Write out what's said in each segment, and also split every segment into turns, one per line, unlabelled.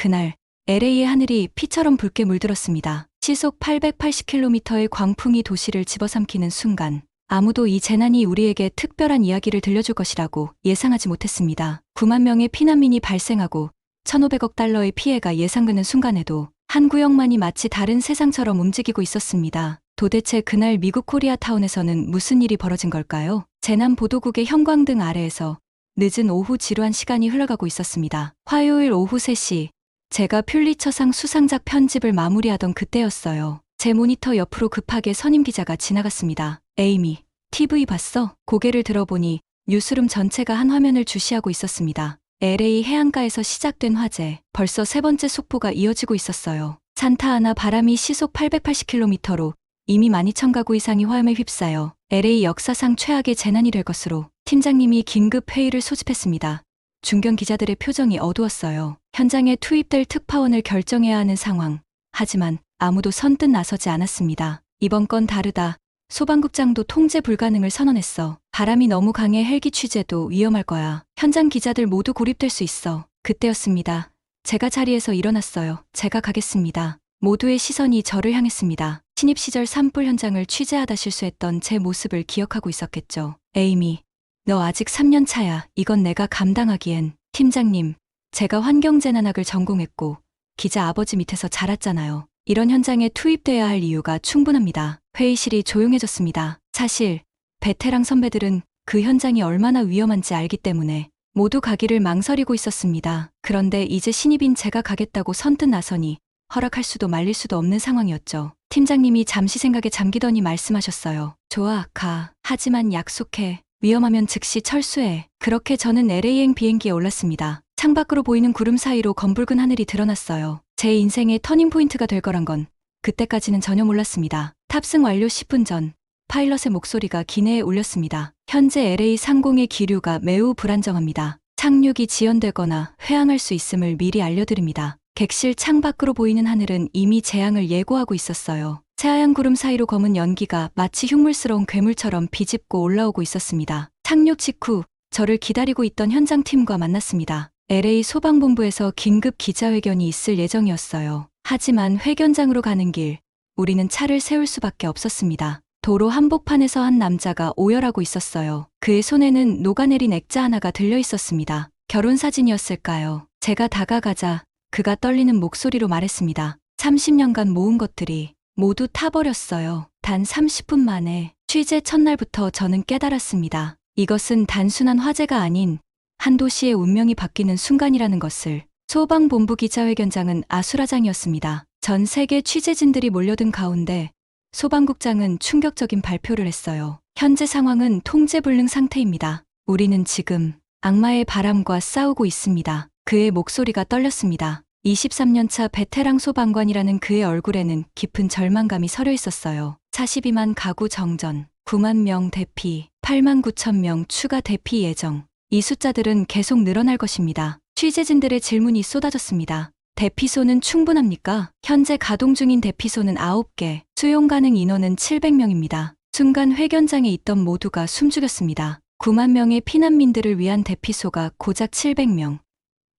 그날 LA의 하늘이 피처럼 붉게 물들었습니다. 시속 880km의 광풍이 도시를 집어삼키는 순간 아무도 이 재난이 우리에게 특별한 이야기를 들려줄 것이라고 예상하지 못했습니다. 9만 명의 피난민이 발생하고 1,500억 달러의 피해가 예상되는 순간에도 한 구역만이 마치 다른 세상처럼 움직이고 있었습니다. 도대체 그날 미국 코리아타운에서는 무슨 일이 벌어진 걸까요? 재난보도국의 형광등 아래에서 늦은 오후 지루한 시간이 흘러가고 있었습니다. 화요일 오후 3시, 제가 퓰리처상 수상작 편집을 마무리하던 그때였어요. 제 모니터 옆으로 급하게 선임 기자가 지나갔습니다. 에이미, TV 봤어? 고개를 들어보니 뉴스룸 전체가 한 화면을 주시하고 있었습니다. LA 해안가에서 시작된 화재, 벌써 세 번째 속보가 이어지고 있었어요. 산타아나 바람이 시속 880km로 이미 12,000가구 이상이 화염에 휩싸여 LA 역사상 최악의 재난이 될 것으로 팀장님이 긴급 회의를 소집했습니다. 중견 기자들의 표정이 어두웠어요. 현장에 투입될 특파원을 결정해야 하는 상황. 하지만 아무도 선뜻 나서지 않았습니다. 이번 건 다르다. 소방국장도 통제 불가능을 선언했어. 바람이 너무 강해 헬기 취재도 위험할 거야. 현장 기자들 모두 고립될 수 있어. 그때였습니다. 제가 자리에서 일어났어요. 제가 가겠습니다. 모두의 시선이 저를 향했습니다. 신입 시절 산불 현장을 취재하다 실수했던 제 모습을 기억하고 있었겠죠. 에이미, 너 아직 3년 차야. 이건 내가 감당하기엔. 팀장님, 제가 환경재난학을 전공했고 기자 아버지 밑에서 자랐잖아요. 이런 현장에 투입돼야 할 이유가 충분합니다. 회의실이 조용해졌습니다. 사실 베테랑 선배들은 그 현장이 얼마나 위험한지 알기 때문에 모두 가기를 망설이고 있었습니다. 그런데 이제 신입인 제가 가겠다고 선뜻 나서니 허락할 수도 말릴 수도 없는 상황이었죠. 팀장님이 잠시 생각에 잠기더니 말씀하셨어요. 좋아, 가. 하지만 약속해. 위험하면 즉시 철수해. 그렇게 저는 LA행 비행기에 올랐습니다. 창밖으로 보이는 구름 사이로 검붉은 하늘이 드러났어요. 제 인생의 터닝포인트가 될 거란 건 그때까지는 전혀 몰랐습니다. 탑승 완료 10분 전 파일럿의 목소리가 기내에 울렸습니다. 현재 LA 상공의 기류가 매우 불안정합니다. 착륙이 지연되거나 회항할 수 있음을 미리 알려드립니다. 객실 창밖으로 보이는 하늘은 이미 재앙을 예고하고 있었어요. 새하얀 구름 사이로 검은 연기가 마치 흉물스러운 괴물처럼 비집고 올라오고 있었습니다. 착륙 직후 저를 기다리고 있던 현장팀과 만났습니다. LA 소방본부에서 긴급 기자회견이 있을 예정이었어요. 하지만 회견장으로 가는 길, 우리는 차를 세울 수밖에 없었습니다. 도로 한복판에서 한 남자가 오열하고 있었어요. 그의 손에는 녹아내린 액자 하나가 들려 있었습니다. 결혼사진이었을까요? 제가 다가가자 그가 떨리는 목소리로 말했습니다. 30년간 모은 것들이 모두 타버렸어요. 단 30분 만에. 취재 첫날부터 저는 깨달았습니다. 이것은 단순한 화재가 아닌 한 도시의 운명이 바뀌는 순간이라는 것을. 소방본부 기자회견장은 아수라장이었습니다. 전 세계 취재진들이 몰려든 가운데 소방국장은 충격적인 발표를 했어요. 현재 상황은 통제불능 상태입니다. 우리는 지금 악마의 바람과 싸우고 있습니다. 그의 목소리가 떨렸습니다. 23년차 베테랑 소방관이라는 그의 얼굴에는 깊은 절망감이 서려 있었어요. 42만 가구 정전, 9만 명 대피, 8만 9천 명 추가 대피 예정. 이 숫자들은 계속 늘어날 것입니다. 취재진들의 질문이 쏟아졌습니다. 대피소는 충분합니까? 현재 가동 중인 대피소는 9개, 수용 가능 인원은 700명입니다. 순간 회견장에 있던 모두가 숨죽였습니다. 9만 명의 피난민들을 위한 대피소가 고작 700명.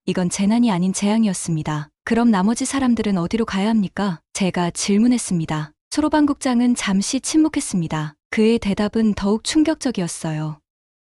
이건 재난이 아닌 재앙이었습니다. 그럼 나머지 사람들은 어디로 가야 합니까? 제가 질문했습니다. 소방국장은 잠시 침묵했습니다. 그의 대답은 더욱 충격적이었어요.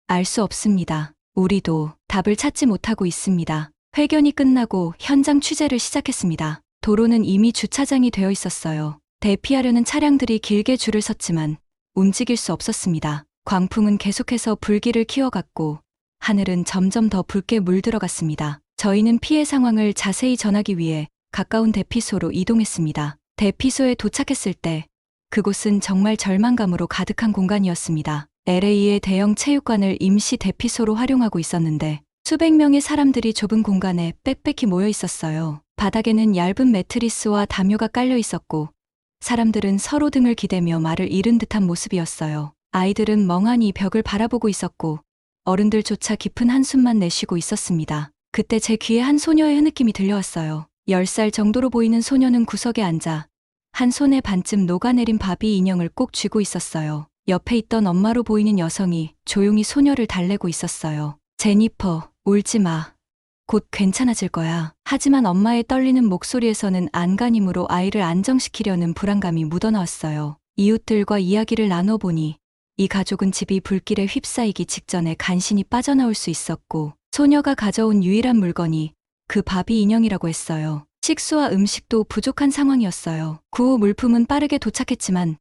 알 수 없습니다. 우리도 답을 찾지 못하고 있습니다. 회견이 끝나고 현장 취재를 시작했습니다. 도로는 이미 주차장이 되어 있었어요. 대피하려는 차량들이 길게 줄을 섰지만 움직일 수 없었습니다. 광풍은 계속해서 불길을 키워갔고 하늘은 점점 더 붉게 물들어갔습니다. 저희는 피해 상황을 자세히 전하기 위해 가까운 대피소로 이동했습니다. 대피소에 도착했을 때 그곳은 정말 절망감으로 가득한 공간이었습니다. LA의 대형 체육관을 임시 대피소로 활용하고 있었는데 수백 명의 사람들이 좁은 공간에 빽빽히 모여 있었어요. 바닥에는 얇은 매트리스와 담요가 깔려 있었고 사람들은 서로 등을 기대며 말을 잃은 듯한 모습이었어요. 아이들은 멍하니 벽을 바라보고 있었고 어른들조차 깊은 한숨만 내쉬고 있었습니다. 그때 제 귀에 한 소녀의 흐느낌이 들려왔어요. 10살 정도로 보이는 소녀는 구석에 앉아 한 손에 반쯤 녹아내린 바비 인형을 꼭 쥐고 있었어요. 옆에 있던 엄마로 보이는 여성이 조용히 소녀를 달래고 있었어요. 제니퍼, 울지 마. 곧 괜찮아질 거야. 하지만 엄마의 떨리는 목소리에서는 안간힘으로 아이를 안정시키려는 불안감이 묻어나왔어요. 이웃들과 이야기를 나눠보니 이 가족은 집이 불길에 휩싸이기 직전에 간신히 빠져나올 수 있었고 소녀가 가져온 유일한 물건이 그 바비 인형이라고 했어요. 식수와 음식도 부족한 상황이었어요. 구호 물품은 빠르게 도착했지만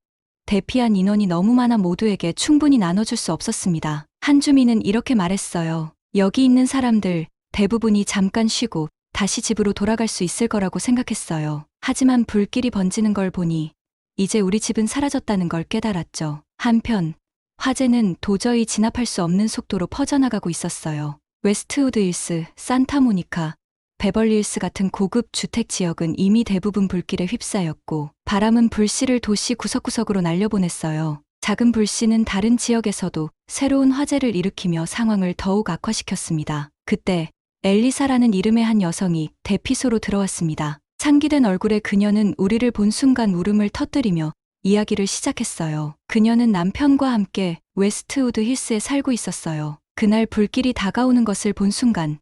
대피한 인원이 너무 많아 모두에게 충분히 나눠줄 수 없었습니다. 한 주민은 이렇게 말했어요. 여기 있는 사람들 대부분이 잠깐 쉬고 다시 집으로 돌아갈 수 있을 거라고 생각했어요. 하지만 불길이 번지는 걸 보니 이제 우리 집은 사라졌다는 걸 깨달았죠. 한편 화재는 도저히 진압할 수 없는 속도로 퍼져나가고 있었어요. 웨스트우드 힐스, 산타모니카, 베벌리힐스 같은 고급 주택 지역은 이미 대부분 불길에 휩싸였고 바람은 불씨를 도시 구석구석으로 날려보냈어요. 작은 불씨는 다른 지역에서도 새로운 화재를 일으키며 상황을 더욱 악화시켰습니다. 그때 엘리사라는 이름의 한 여성이 대피소로 들어왔습니다. 창기된 얼굴의 그녀는 우리를 본 순간 울음을 터뜨리며 이야기를 시작했어요. 그녀는 남편과 함께 웨스트우드 힐스에 살고 있었어요. 그날 불길이 다가오는 것을 본 순간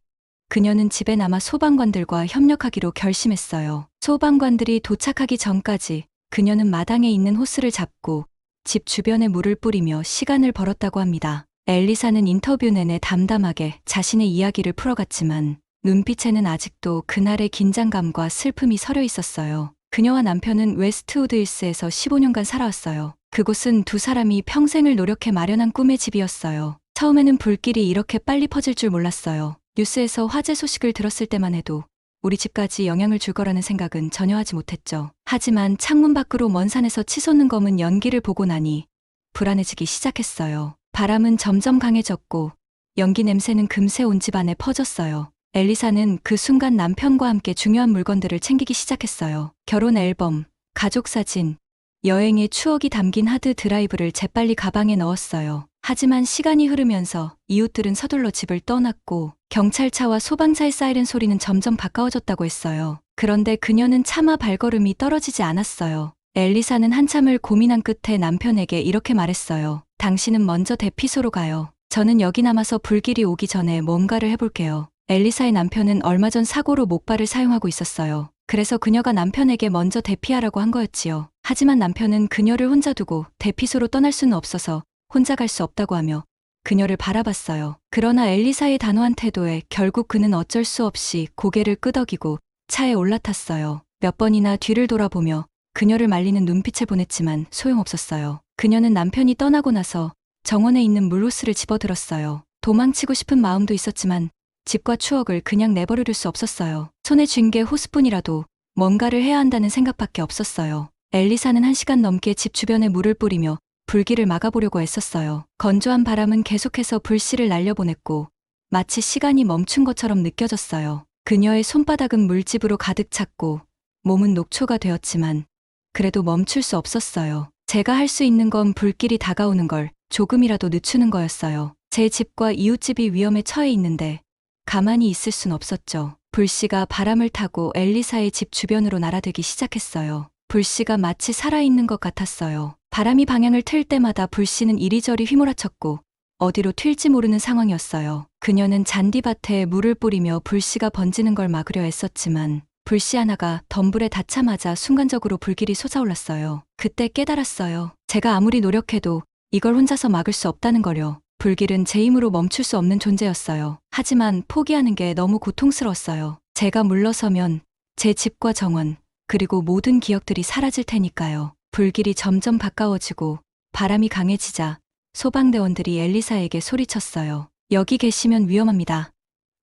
그녀는 집에 남아 소방관들과 협력하기로 결심했어요. 소방관들이 도착하기 전까지 그녀는 마당에 있는 호스를 잡고 집 주변에 물을 뿌리며 시간을 벌었다고 합니다. 엘리사는 인터뷰 내내 담담하게 자신의 이야기를 풀어갔지만 눈빛에는 아직도 그날의 긴장감과 슬픔이 서려 있었어요. 그녀와 남편은 웨스트우드 힐스에서 15년간 살아왔어요. 그곳은 두 사람이 평생을 노력해 마련한 꿈의 집이었어요. 처음에는 불길이 이렇게 빨리 퍼질 줄 몰랐어요. 뉴스에서 화재 소식을 들었을 때만 해도 우리 집까지 영향을 줄 거라는 생각은 전혀 하지 못했죠. 하지만 창문 밖으로 먼 산에서 치솟는 검은 연기를 보고 나니 불안해지기 시작했어요. 바람은 점점 강해졌고 연기 냄새는 금세 온 집안에 퍼졌어요. 엘리사는 그 순간 남편과 함께 중요한 물건들을 챙기기 시작했어요. 결혼 앨범, 가족 사진, 여행의 추억이 담긴 하드 드라이브를 재빨리 가방에 넣었어요. 하지만 시간이 흐르면서 이웃들은 서둘러 집을 떠났고 경찰차와 소방차의 사이렌 소리는 점점 가까워졌다고 했어요. 그런데 그녀는 차마 발걸음이 떨어지지 않았어요. 엘리사는 한참을 고민한 끝에 남편에게 이렇게 말했어요. 당신은 먼저 대피소로 가요. 저는 여기 남아서 불길이 오기 전에 뭔가를 해볼게요. 엘리사의 남편은 얼마 전 사고로 목발을 사용하고 있었어요. 그래서 그녀가 남편에게 먼저 대피하라고 한 거였지요. 하지만 남편은 그녀를 혼자 두고 대피소로 떠날 수는 없어서 혼자 갈 수 없다고 하며 그녀를 바라봤어요. 그러나 엘리사의 단호한 태도에 결국 그는 어쩔 수 없이 고개를 끄덕이고 차에 올라탔어요. 몇 번이나 뒤를 돌아보며 그녀를 말리는 눈빛을 보냈지만 소용없었어요. 그녀는 남편이 떠나고 나서 정원에 있는 물호스를 집어들었어요. 도망치고 싶은 마음도 있었지만 집과 추억을 그냥 내버려둘 수 없었어요. 손에 쥔 게 호스뿐이라도 뭔가를 해야 한다는 생각밖에 없었어요. 엘리사는 1시간 넘게 집 주변에 물을 뿌리며 불길을 막아보려고 애썼어요. 건조한 바람은 계속해서 불씨를 날려보냈고 마치 시간이 멈춘 것처럼 느껴졌어요. 그녀의 손바닥은 물집으로 가득 찼고 몸은 녹초가 되었지만 그래도 멈출 수 없었어요. 제가 할 수 있는 건 불길이 다가오는 걸 조금이라도 늦추는 거였어요. 제 집과 이웃집이 위험에 처해 있는데 가만히 있을 순 없었죠. 불씨가 바람을 타고 엘리사의 집 주변으로 날아들기 시작했어요. 불씨가 마치 살아있는 것 같았어요. 바람이 방향을 틀 때마다 불씨는 이리저리 휘몰아쳤고 어디로 튈지 모르는 상황이었어요. 그녀는 잔디밭에 물을 뿌리며 불씨가 번지는 걸 막으려 애썼지만 불씨 하나가 덤불에 닿자마자 순간적으로 불길이 솟아올랐어요. 그때 깨달았어요. 제가 아무리 노력해도 이걸 혼자서 막을 수 없다는 걸요. 불길은 제 힘으로 멈출 수 없는 존재였어요. 하지만 포기하는 게 너무 고통스러웠어요. 제가 물러서면 제 집과 정원, 그리고 모든 기억들이 사라질 테니까요. 불길이 점점 가까워지고 바람이 강해지자 소방대원들이 엘리사에게 소리쳤어요. 여기 계시면 위험합니다.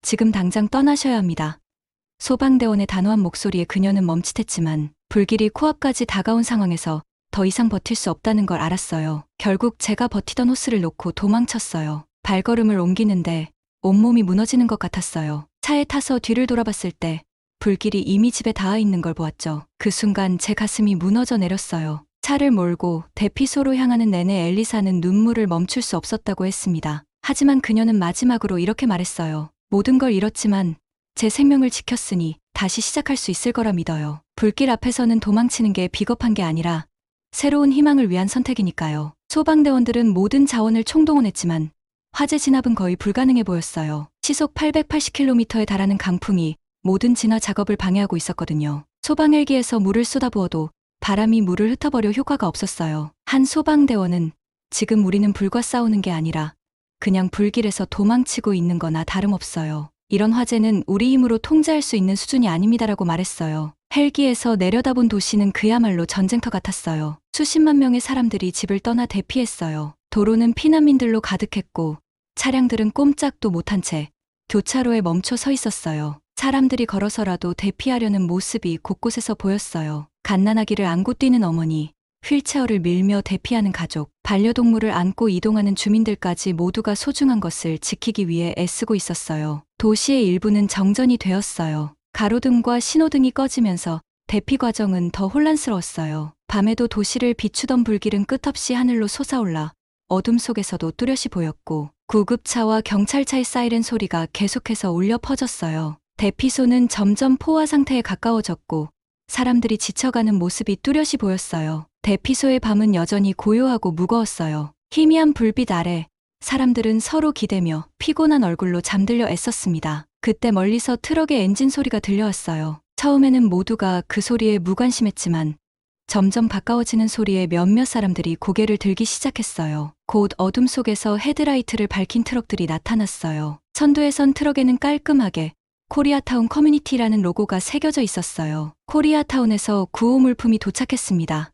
지금 당장 떠나셔야 합니다. 소방대원의 단호한 목소리에 그녀는 멈칫했지만 불길이 코앞까지 다가온 상황에서 더 이상 버틸 수 없다는 걸 알았어요. 결국 제가 버티던 호스를 놓고 도망쳤어요. 발걸음을 옮기는데 온몸이 무너지는 것 같았어요. 차에 타서 뒤를 돌아봤을 때 불길이 이미 집에 닿아 있는 걸 보았죠. 그 순간 제 가슴이 무너져 내렸어요. 차를 몰고 대피소로 향하는 내내 엘리사는 눈물을 멈출 수 없었다고 했습니다. 하지만 그녀는 마지막으로 이렇게 말했어요. 모든 걸 잃었지만 제 생명을 지켰으니 다시 시작할 수 있을 거라 믿어요. 불길 앞에서는 도망치는 게 비겁한 게 아니라 새로운 희망을 위한 선택이니까요. 소방대원들은 모든 자원을 총동원했지만 화재 진압은 거의 불가능해 보였어요. 시속 880km에 달하는 강풍이 모든 진화 작업을 방해하고 있었거든요. 소방 헬기에서 물을 쏟아부어도 바람이 물을 흩어버려 효과가 없었어요. 한 소방대원은 지금 우리는 불과 싸우는 게 아니라 그냥 불길에서 도망치고 있는 거나 다름없어요. 이런 화재는 우리 힘으로 통제할 수 있는 수준이 아닙니다라고 말했어요. 헬기에서 내려다본 도시는 그야말로 전쟁터 같았어요. 수십만 명의 사람들이 집을 떠나 대피했어요. 도로는 피난민들로 가득했고 차량들은 꼼짝도 못한 채 교차로에 멈춰 서 있었어요. 사람들이 걸어서라도 대피하려는 모습이 곳곳에서 보였어요. 갓난아기를 안고 뛰는 어머니, 휠체어를 밀며 대피하는 가족, 반려동물을 안고 이동하는 주민들까지 모두가 소중한 것을 지키기 위해 애쓰고 있었어요. 도시의 일부는 정전이 되었어요. 가로등과 신호등이 꺼지면서 대피 과정은 더 혼란스러웠어요. 밤에도 도시를 비추던 불길은 끝없이 하늘로 솟아올라 어둠 속에서도 뚜렷이 보였고 구급차와 경찰차의 사이렌 소리가 계속해서 울려 퍼졌어요. 대피소는 점점 포화 상태에 가까워졌고 사람들이 지쳐가는 모습이 뚜렷이 보였어요. 대피소의 밤은 여전히 고요하고 무거웠어요. 희미한 불빛 아래 사람들은 서로 기대며 피곤한 얼굴로 잠들려 애썼습니다. 그때 멀리서 트럭의 엔진 소리가 들려왔어요. 처음에는 모두가 그 소리에 무관심했지만 점점 가까워지는 소리에 몇몇 사람들이 고개를 들기 시작했어요. 곧 어둠 속에서 헤드라이트를 밝힌 트럭들이 나타났어요. 선두에선 트럭에는 깔끔하게 코리아타운 커뮤니티라는 로고가 새겨져 있었어요. 코리아타운에서 구호 물품이 도착했습니다.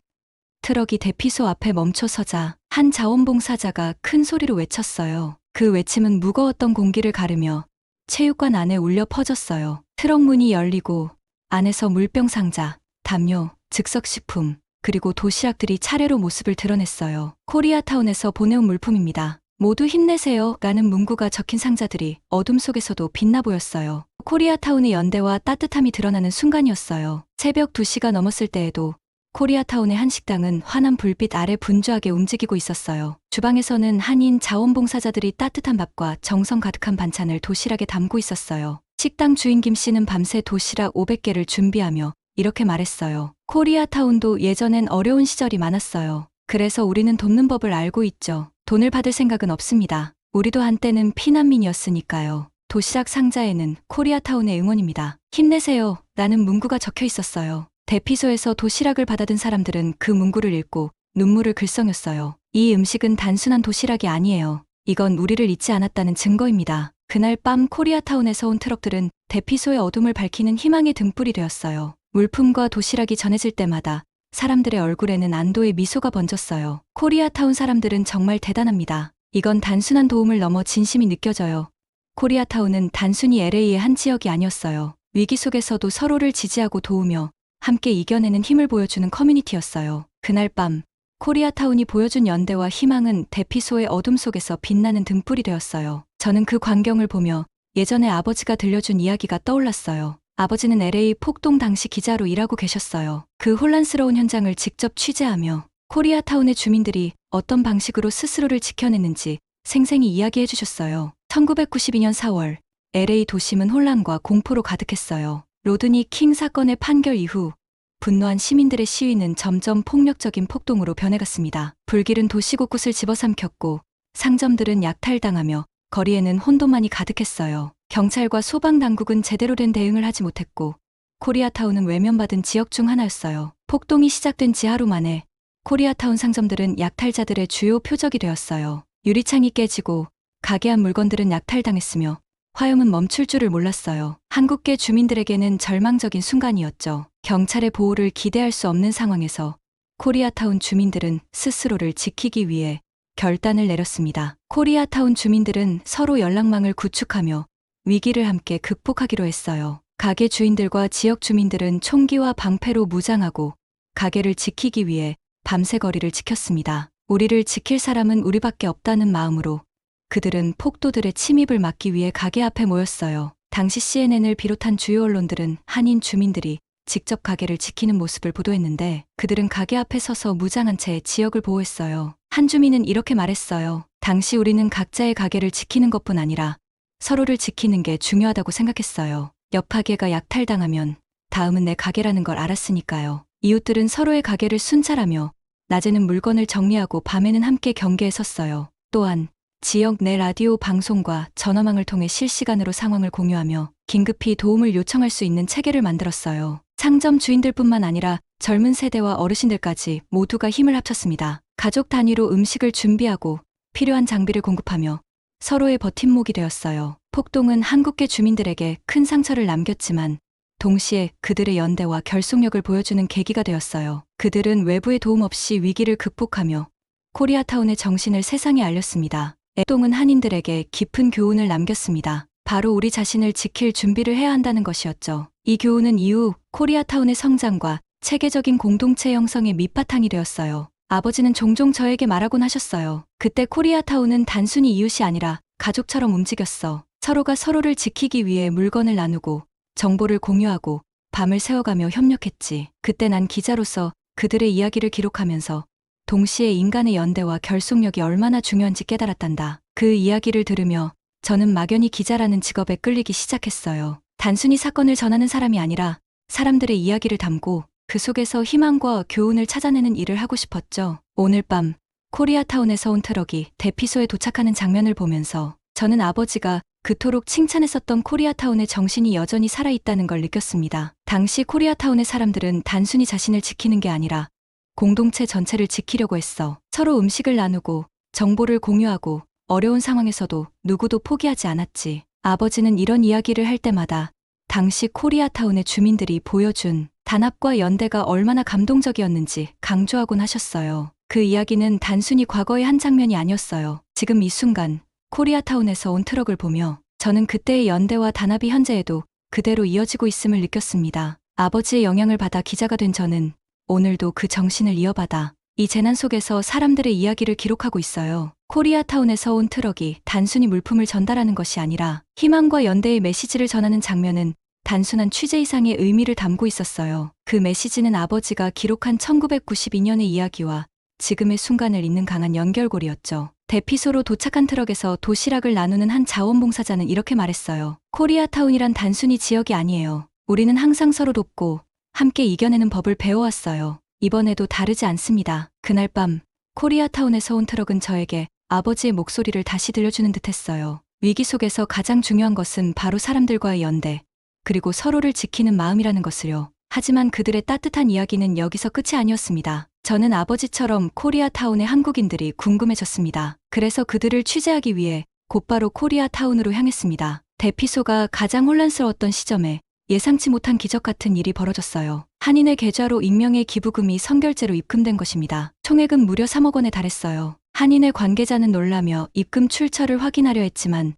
트럭이 대피소 앞에 멈춰서자 한 자원봉사자가 큰 소리로 외쳤어요. 그 외침은 무거웠던 공기를 가르며 체육관 안에 울려 퍼졌어요. 트럭 문이 열리고 안에서 물병 상자, 담요, 즉석식품, 그리고 도시락들이 차례로 모습을 드러냈어요. 코리아타운에서 보내온 물품입니다. 모두 힘내세요 라는 문구가 적힌 상자들이 어둠 속에서도 빛나 보였어요. 코리아타운의 연대와 따뜻함이 드러나는 순간이었어요. 새벽 2시가 넘었을 때에도 코리아타운의 한 식당은 환한 불빛 아래 분주하게 움직이고 있었어요. 주방에서는 한인 자원봉사자들이 따뜻한 밥과 정성 가득한 반찬을 도시락에 담고 있었어요. 식당 주인 김 씨는 밤새 도시락 500개를 준비하며 이렇게 말했어요. 코리아타운도 예전엔 어려운 시절이 많았어요. 그래서 우리는 돕는 법을 알고 있죠. 돈을 받을 생각은 없습니다. 우리도 한때는 피난민이었으니까요. 도시락 상자에는 코리아타운의 응원입니다. 힘내세요 라는 문구가 적혀 있었어요. 대피소에서 도시락을 받아든 사람들은 그 문구를 읽고 눈물을 글썽였어요. 이 음식은 단순한 도시락이 아니에요. 이건 우리를 잊지 않았다는 증거입니다. 그날 밤 코리아타운에서 온 트럭들은 대피소의 어둠을 밝히는 희망의 등불이 되었어요. 물품과 도시락이 전해질 때마다 사람들의 얼굴에는 안도의 미소가 번졌어요. 코리아타운 사람들은 정말 대단합니다. 이건 단순한 도움을 넘어 진심이 느껴져요. 코리아타운은 단순히 LA의 한 지역이 아니었어요. 위기 속에서도 서로를 지지하고 도우며 함께 이겨내는 힘을 보여주는 커뮤니티였어요. 그날 밤 코리아타운이 보여준 연대와 희망은 대피소의 어둠 속에서 빛나는 등불이 되었어요. 저는 그 광경을 보며 예전에 아버지가 들려준 이야기가 떠올랐어요. 아버지는 LA 폭동 당시 기자로 일하고 계셨어요. 그 혼란스러운 현장을 직접 취재하며 코리아타운의 주민들이 어떤 방식으로 스스로를 지켜냈는지 생생히 이야기해 주셨어요. 1992년 4월 LA 도심은 혼란과 공포로 가득했어요. 로드니 킹 사건의 판결 이후 분노한 시민들의 시위는 점점 폭력적인 폭동으로 변해갔습니다. 불길은 도시 곳곳을 집어삼켰고 상점들은 약탈당하며 거리에는 혼돈만이 가득했어요. 경찰과 소방당국은 제대로 된 대응을 하지 못했고 코리아타운은 외면받은 지역 중 하나였어요. 폭동이 시작된 지 하루 만에 코리아타운 상점들은 약탈자들의 주요 표적이 되었어요. 유리창이 깨지고 가게 안 물건들은 약탈당했으며 화염은 멈출 줄을 몰랐어요. 한국계 주민들에게는 절망적인 순간이었죠. 경찰의 보호를 기대할 수 없는 상황에서 코리아타운 주민들은 스스로를 지키기 위해 결단을 내렸습니다. 코리아타운 주민들은 서로 연락망을 구축하며 위기를 함께 극복하기로 했어요. 가게 주인들과 지역 주민들은 총기와 방패로 무장하고 가게를 지키기 위해 밤새 거리를 지켰습니다. 우리를 지킬 사람은 우리밖에 없다는 마음으로 그들은 폭도들의 침입을 막기 위해 가게 앞에 모였어요. 당시 CNN을 비롯한 주요 언론들은 한인 주민들이 직접 가게를 지키는 모습을 보도했는데 그들은 가게 앞에 서서 무장한 채 지역을 보호했어요. 한 주민은 이렇게 말했어요. 당시 우리는 각자의 가게를 지키는 것뿐 아니라 서로를 지키는 게 중요하다고 생각했어요. 옆 가게가 약탈당하면 다음은 내 가게라는 걸 알았으니까요. 이웃들은 서로의 가게를 순찰하며 낮에는 물건을 정리하고 밤에는 함께 경계에 섰어요. 또한 지역 내 라디오 방송과 전화망을 통해 실시간으로 상황을 공유하며 긴급히 도움을 요청할 수 있는 체계를 만들었어요. 상점 주인들뿐만 아니라 젊은 세대와 어르신들까지 모두가 힘을 합쳤습니다. 가족 단위로 음식을 준비하고 필요한 장비를 공급하며 서로의 버팀목이 되었어요. 폭동은 한국계 주민들에게 큰 상처를 남겼지만 동시에 그들의 연대와 결속력을 보여주는 계기가 되었어요. 그들은 외부의 도움 없이 위기를 극복하며 코리아타운의 정신을 세상에 알렸습니다. 폭동은 한인들에게 깊은 교훈을 남겼습니다. 바로 우리 자신을 지킬 준비를 해야 한다는 것이었죠. 이 교훈은 이후 코리아타운의 성장과 체계적인 공동체 형성의 밑바탕이 되었어요. 아버지는 종종 저에게 말하곤 하셨어요. 그때 코리아타운은 단순히 이웃이 아니라 가족처럼 움직였어. 서로가 서로를 지키기 위해 물건을 나누고 정보를 공유하고 밤을 새워가며 협력했지. 그때 난 기자로서 그들의 이야기를 기록하면서 동시에 인간의 연대와 결속력이 얼마나 중요한지 깨달았단다. 그 이야기를 들으며 저는 막연히 기자라는 직업에 끌리기 시작했어요. 단순히 사건을 전하는 사람이 아니라 사람들의 이야기를 담고 그 속에서 희망과 교훈을 찾아내는 일을 하고 싶었죠. 오늘 밤 코리아타운에서 온 트럭이 대피소에 도착하는 장면을 보면서 저는 아버지가 그토록 칭찬했었던 코리아타운의 정신이 여전히 살아있다는 걸 느꼈습니다. 당시 코리아타운의 사람들은 단순히 자신을 지키는 게 아니라 공동체 전체를 지키려고 했어. 서로 음식을 나누고 정보를 공유하고 어려운 상황에서도 누구도 포기하지 않았지. 아버지는 이런 이야기를 할 때마다 당시 코리아타운의 주민들이 보여준 단합과 연대가 얼마나 감동적이었는지 강조하곤 하셨어요. 그 이야기는 단순히 과거의 한 장면이 아니었어요. 지금 이 순간 코리아타운에서 온 트럭을 보며 저는 그때의 연대와 단합이 현재에도 그대로 이어지고 있음을 느꼈습니다. 아버지의 영향을 받아 기자가 된 저는 오늘도 그 정신을 이어받아 이 재난 속에서 사람들의 이야기를 기록하고 있어요. 코리아타운에서 온 트럭이 단순히 물품을 전달하는 것이 아니라 희망과 연대의 메시지를 전하는 장면은 단순한 취재 이상의 의미를 담고 있었어요. 그 메시지는 아버지가 기록한 1992년의 이야기와 지금의 순간을 잇는 강한 연결고리였죠. 대피소로 도착한 트럭에서 도시락을 나누는 한 자원봉사자는 이렇게 말했어요. 코리아타운이란 단순히 지역이 아니에요. 우리는 항상 서로 돕고 함께 이겨내는 법을 배워왔어요. 이번에도 다르지 않습니다. 그날 밤 코리아타운에서 온 트럭은 저에게 아버지의 목소리를 다시 들려주는 듯했어요. 위기 속에서 가장 중요한 것은 바로 사람들과의 연대, 그리고 서로를 지키는 마음이라는 것을요. 하지만 그들의 따뜻한 이야기는 여기서 끝이 아니었습니다. 저는 아버지처럼 코리아타운의 한국인들이 궁금해졌습니다. 그래서 그들을 취재하기 위해 곧바로 코리아타운으로 향했습니다. 대피소가 가장 혼란스러웠던 시점에 예상치 못한 기적 같은 일이 벌어졌어요. 한인의 계좌로 익명의 기부금이 선결제로 입금된 것입니다. 총액은 무려 3억 원에 달했어요. 한인의 관계자는 놀라며 입금 출처를 확인하려 했지만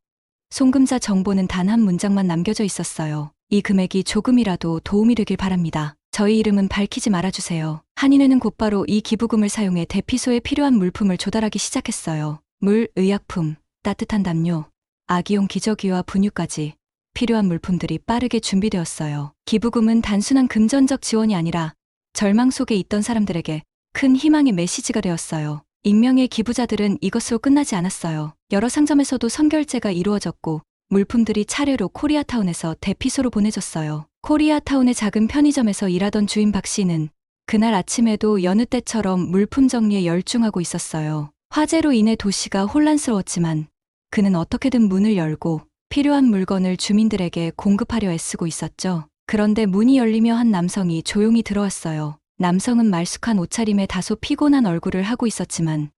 송금자 정보는 단 한 문장만 남겨져 있었어요. 이 금액이 조금이라도 도움이 되길 바랍니다. 저희 이름은 밝히지 말아주세요. 한인회는 곧바로 이 기부금을 사용해 대피소에 필요한 물품을 조달하기 시작했어요. 물, 의약품, 따뜻한 담요, 아기용 기저귀와 분유까지 필요한 물품들이 빠르게 준비되었어요. 기부금은 단순한 금전적 지원이 아니라 절망 속에 있던 사람들에게 큰 희망의 메시지가 되었어요. 익명의 기부자들은 이것으로 끝나지 않았어요. 여러 상점에서도 선결제가 이루어졌고 물품들이 차례로 코리아타운에서 대피소로 보내졌어요. 코리아타운의 작은 편의점에서 일하던 주인 박 씨는 그날 아침에도 여느 때처럼 물품 정리에 열중하고 있었어요. 화재로 인해 도시가 혼란스러웠지만 그는 어떻게든 문을 열고 필요한 물건을 주민들에게 공급하려 애쓰고 있었죠. 그런데 문이 열리며 한 남성이 조용히 들어왔어요. 남성은 말쑥한 옷차림에 다소 피곤한 얼굴을 하고 있었지만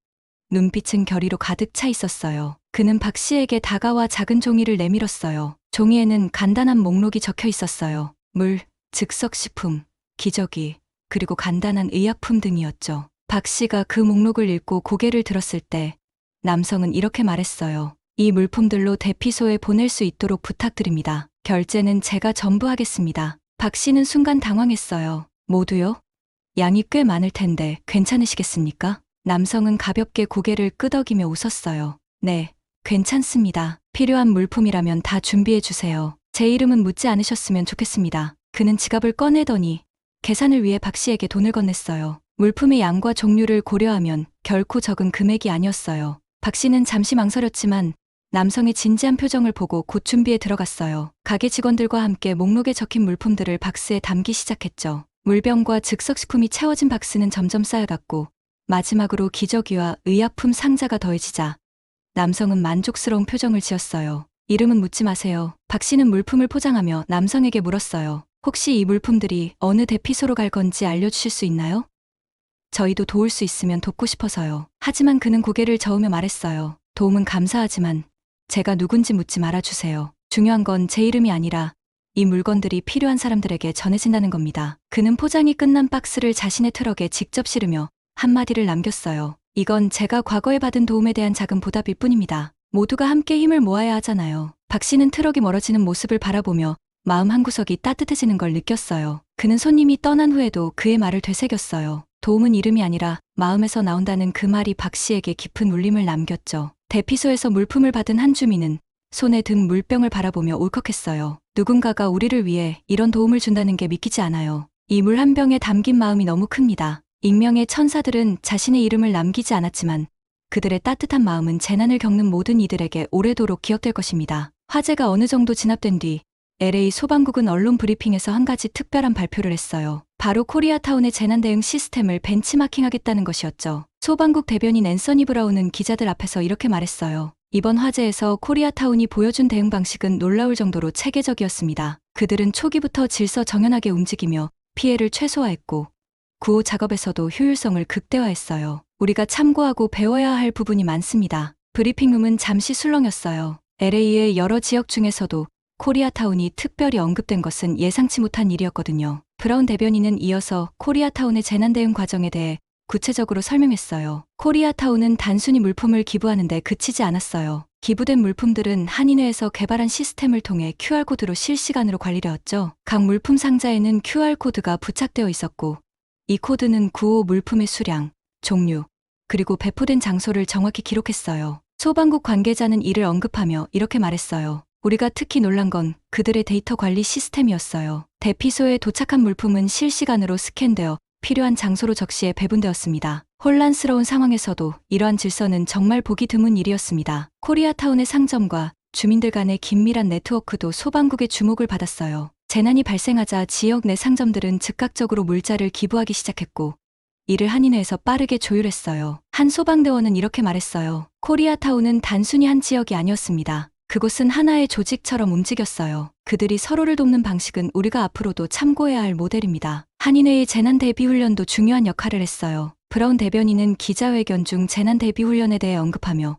눈빛은 결의로 가득 차 있었어요. 그는 박 씨에게 다가와 작은 종이를 내밀었어요. 종이에는 간단한 목록이 적혀 있었어요. 물, 즉석식품, 기저귀, 그리고 간단한 의약품 등이었죠. 박 씨가 그 목록을 읽고 고개를 들었을 때 남성은 이렇게 말했어요. 이 물품들로 대피소에 보낼 수 있도록 부탁드립니다. 결제는 제가 전부 하겠습니다. 박 씨는 순간 당황했어요. 모두요? 양이 꽤 많을 텐데 괜찮으시겠습니까? 남성은 가볍게 고개를 끄덕이며 웃었어요. 네, 괜찮습니다. 필요한 물품이라면 다 준비해 주세요. 제 이름은 묻지 않으셨으면 좋겠습니다. 그는 지갑을 꺼내더니 계산을 위해 박 씨에게 돈을 건넸어요. 물품의 양과 종류를 고려하면 결코 적은 금액이 아니었어요. 박 씨는 잠시 망설였지만 남성의 진지한 표정을 보고 곧 준비에 들어갔어요. 가게 직원들과 함께 목록에 적힌 물품들을 박스에 담기 시작했죠. 물병과 즉석식품이 채워진 박스는 점점 쌓여갔고 마지막으로 기저귀와 의약품 상자가 더해지자 남성은 만족스러운 표정을 지었어요. 이름은 묻지 마세요. 박 씨는 물품을 포장하며 남성에게 물었어요. 혹시 이 물품들이 어느 대피소로 갈 건지 알려주실 수 있나요? 저희도 도울 수 있으면 돕고 싶어서요. 하지만 그는 고개를 저으며 말했어요. 도움은 감사하지만 제가 누군지 묻지 말아주세요. 중요한 건 제 이름이 아니라 이 물건들이 필요한 사람들에게 전해진다는 겁니다. 그는 포장이 끝난 박스를 자신의 트럭에 직접 실으며 한마디를 남겼어요. 이건 제가 과거에 받은 도움에 대한 작은 보답일 뿐입니다. 모두가 함께 힘을 모아야 하잖아요. 박 씨는 트럭이 멀어지는 모습을 바라보며 마음 한구석이 따뜻해지는 걸 느꼈어요. 그는 손님이 떠난 후에도 그의 말을 되새겼어요. 도움은 이름이 아니라 마음에서 나온다는 그 말이 박 씨에게 깊은 울림을 남겼죠. 대피소에서 물품을 받은 한 주민은 손에 든 물병을 바라보며 울컥했어요. 누군가가 우리를 위해 이런 도움을 준다는 게 믿기지 않아요. 이 물 한 병에 담긴 마음이 너무 큽니다. 익명의 천사들은 자신의 이름을 남기지 않았지만 그들의 따뜻한 마음은 재난을 겪는 모든 이들에게 오래도록 기억될 것입니다. 화재가 어느 정도 진압된 뒤 LA 소방국은 언론 브리핑에서 한 가지 특별한 발표를 했어요. 바로 코리아타운의 재난 대응 시스템을 벤치마킹하겠다는 것이었죠. 소방국 대변인 앤서니 브라운은 기자들 앞에서 이렇게 말했어요. 이번 화재에서 코리아타운이 보여준 대응 방식은 놀라울 정도로 체계적이었습니다. 그들은 초기부터 질서정연하게 움직이며 피해를 최소화했고 구호 작업에서도 효율성을 극대화했어요. 우리가 참고하고 배워야 할 부분이 많습니다. 브리핑룸은 잠시 술렁였어요. LA의 여러 지역 중에서도 코리아타운이 특별히 언급된 것은 예상치 못한 일이었거든요. 브라운 대변인은 이어서 코리아타운의 재난 대응 과정에 대해 구체적으로 설명했어요. 코리아타운은 단순히 물품을 기부하는 데 그치지 않았어요. 기부된 물품들은 한인회에서 개발한 시스템을 통해 QR코드로 실시간으로 관리되었죠. 각 물품 상자에는 QR코드가 부착되어 있었고 이 코드는 구호 물품의 수량, 종류, 그리고 배포된 장소를 정확히 기록했어요. 소방국 관계자는 이를 언급하며 이렇게 말했어요. 우리가 특히 놀란 건 그들의 데이터 관리 시스템이었어요. 대피소에 도착한 물품은 실시간으로 스캔되어 필요한 장소로 적시해 배분되었습니다. 혼란스러운 상황에서도 이러한 질서는 정말 보기 드문 일이었습니다. 코리아타운의 상점과 주민들 간의 긴밀한 네트워크도 소방국의 주목을 받았어요. 재난이 발생하자 지역 내 상점들은 즉각적으로 물자를 기부하기 시작했고 이를 한인회에서 빠르게 조율했어요. 한 소방대원은 이렇게 말했어요. 코리아타운은 단순히 한 지역이 아니었습니다. 그곳은 하나의 조직처럼 움직였어요. 그들이 서로를 돕는 방식은 우리가 앞으로도 참고해야 할 모델입니다. 한인회의 재난 대비 훈련도 중요한 역할을 했어요. 브라운 대변인은 기자회견 중 재난 대비 훈련에 대해 언급하며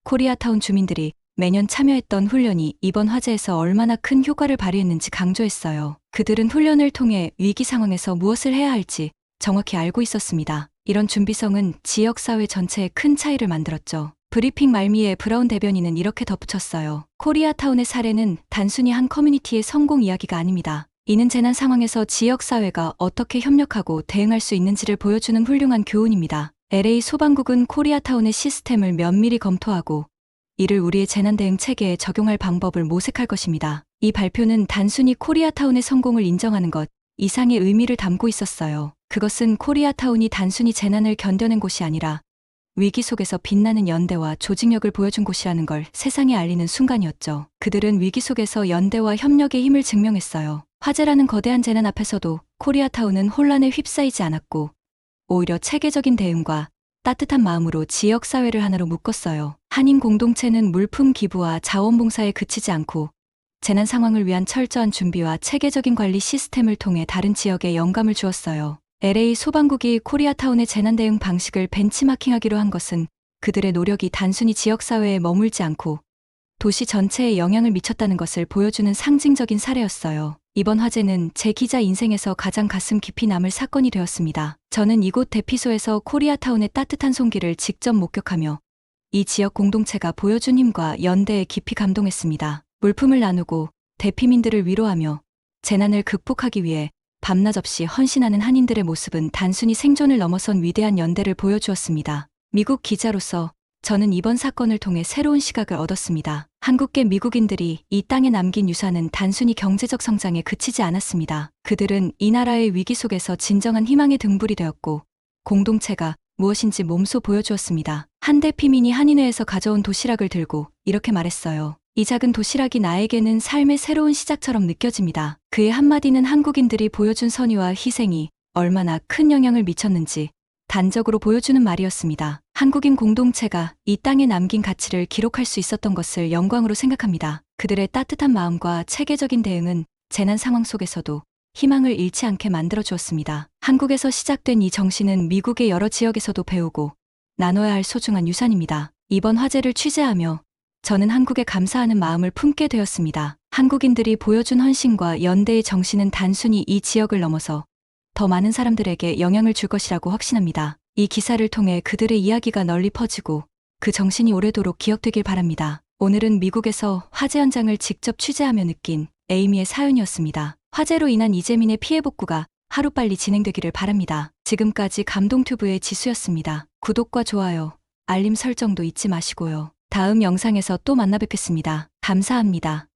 코리아타운 주민들이 매년 참여했던 훈련이 이번 화재에서 얼마나 큰 효과를 발휘했는지 강조했어요. 그들은 훈련을 통해 위기 상황에서 무엇을 해야 할지 정확히 알고 있었습니다. 이런 준비성은 지역사회 전체에 큰 차이를 만들었죠. 브리핑 말미에 브라운 대변인은 이렇게 덧붙였어요. 코리아타운의 사례는 단순히 한 커뮤니티의 성공 이야기가 아닙니다. 이는 재난 상황에서 지역사회가 어떻게 협력하고 대응할 수 있는지를 보여주는 훌륭한 교훈입니다. LA 소방국은 코리아타운의 시스템을 면밀히 검토하고 이를 우리의 재난 대응 체계에 적용할 방법을 모색할 것입니다. 이 발표는 단순히 코리아타운의 성공을 인정하는 것 이상의 의미를 담고 있었어요. 그것은 코리아타운이 단순히 재난을 견뎌낸 곳이 아니라 위기 속에서 빛나는 연대와 조직력을 보여준 곳이라는 걸 세상에 알리는 순간이었죠. 그들은 위기 속에서 연대와 협력의 힘을 증명했어요. 화재라는 거대한 재난 앞에서도 코리아타운은 혼란에 휩싸이지 않았고 오히려 체계적인 대응과 따뜻한 마음으로 지역사회를 하나로 묶었어요. 한인 공동체는 물품 기부와 자원봉사에 그치지 않고 재난 상황을 위한 철저한 준비와 체계적인 관리 시스템을 통해 다른 지역에 영감을 주었어요. LA 소방국이 코리아타운의 재난 대응 방식을 벤치마킹하기로 한 것은 그들의 노력이 단순히 지역사회에 머물지 않고 도시 전체에 영향을 미쳤다는 것을 보여주는 상징적인 사례였어요. 이번 화재는 제 기자 인생에서 가장 가슴 깊이 남을 사건이 되었습니다. 저는 이곳 대피소에서 코리아타운의 따뜻한 손길을 직접 목격하며 이 지역 공동체가 보여준 힘과 연대에 깊이 감동했습니다. 물품을 나누고 대피민들을 위로하며 재난을 극복하기 위해 밤낮 없이 헌신하는 한인들의 모습은 단순히 생존을 넘어선 위대한 연대를 보여주었습니다. 미국 기자로서 저는 이번 사건을 통해 새로운 시각을 얻었습니다. 한국계 미국인들이 이 땅에 남긴 유산은 단순히 경제적 성장에 그치지 않았습니다. 그들은 이 나라의 위기 속에서 진정한 희망의 등불이 되었고 공동체가 무엇인지 몸소 보여주었습니다. 한 대피민이 한인회에서 가져온 도시락을 들고 이렇게 말했어요. 이 작은 도시락이 나에게는 삶의 새로운 시작처럼 느껴집니다. 그의 한마디는 한국인들이 보여준 선의와 희생이 얼마나 큰 영향을 미쳤는지 단적으로 보여주는 말이었습니다. 한국인 공동체가 이 땅에 남긴 가치를 기록할 수 있었던 것을 영광으로 생각합니다. 그들의 따뜻한 마음과 체계적인 대응은 재난 상황 속에서도 희망을 잃지 않게 만들어 주었습니다. 한국에서 시작된 이 정신은 미국의 여러 지역에서도 배우고 나눠야 할 소중한 유산입니다. 이번 화제를 취재하며 저는 한국에 감사하는 마음을 품게 되었습니다. 한국인들이 보여준 헌신과 연대의 정신은 단순히 이 지역을 넘어서 더 많은 사람들에게 영향을 줄 것이라고 확신합니다. 이 기사를 통해 그들의 이야기가 널리 퍼지고 그 정신이 오래도록 기억되길 바랍니다. 오늘은 미국에서 화재 현장을 직접 취재하며 느낀 에이미의 사연이었습니다. 화재로 인한 이재민의 피해 복구가 하루빨리 진행되기를 바랍니다. 지금까지 감동튜브의 지수였습니다. 구독과 좋아요, 알림 설정도 잊지 마시고요. 다음 영상에서 또 만나 뵙겠습니다. 감사합니다.